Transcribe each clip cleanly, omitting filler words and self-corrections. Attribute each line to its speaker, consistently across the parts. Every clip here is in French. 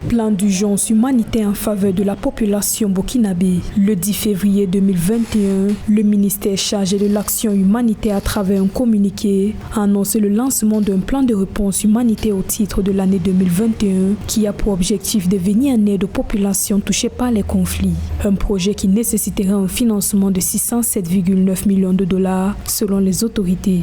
Speaker 1: Plan d'urgence humanitaire en faveur de la population burkinabé. Le 10 février 2021, le ministère chargé de l'action humanitaire à travers un communiqué a annoncé le lancement d'un plan de réponse humanitaire au titre de l'année 2021 qui a pour objectif de venir en aide aux populations touchées par les conflits. Un projet qui nécessiterait un financement de 607,9 millions de dollars selon les autorités.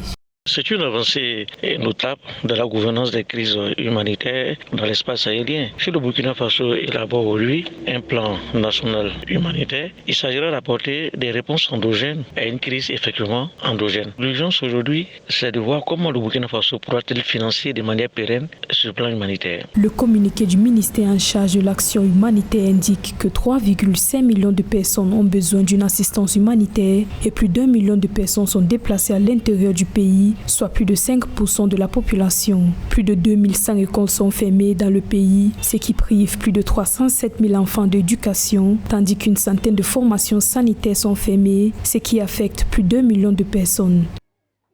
Speaker 2: C'est une avancée notable de la gouvernance des crises humanitaires dans l'espace sahélien. Si le Burkina Faso élabore aujourd'hui un plan national humanitaire, il s'agira d'apporter des réponses endogènes à une crise effectivement endogène. L'urgence aujourd'hui, c'est de voir comment le Burkina Faso pourra-t-il financer de manière pérenne ce plan humanitaire.
Speaker 1: Le communiqué du ministère en charge de l'action humanitaire indique que 3,5 millions de personnes ont besoin d'une assistance humanitaire et plus d'1 million de personnes sont déplacées à l'intérieur du pays, soit plus de 5% de la population. Plus de 2100 écoles sont fermées dans le pays, ce qui prive plus de 307 000 enfants d'éducation, tandis qu'une centaine de formations sanitaires sont fermées, ce qui affecte plus d'1 million de personnes.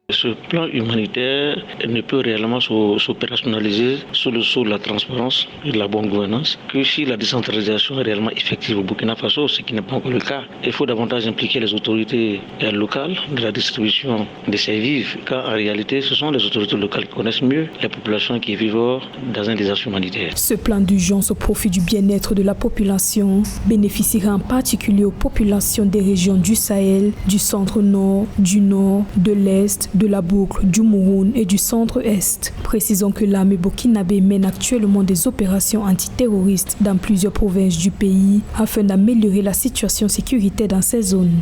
Speaker 2: Ce plan humanitaire ne peut réellement s'opérationnaliser sous le sceau de la transparence et de la bonne gouvernance que si la décentralisation est réellement effective au Burkina Faso, ce qui n'est pas encore le cas. Il faut davantage impliquer les autorités locales de la distribution de ces vivres, car en réalité, ce sont les autorités locales qui connaissent mieux les populations qui vivent dans un désastre humanitaire.
Speaker 1: Ce plan d'urgence au profit du bien-être de la population bénéficiera en particulier aux populations des régions du Sahel, du centre-nord, du nord, de l'est, de la boucle, du Mouroun et du centre-est. Précisons que l'armée burkinabé mène actuellement des opérations antiterroristes dans plusieurs provinces du pays afin d'améliorer la situation sécuritaire dans ces zones.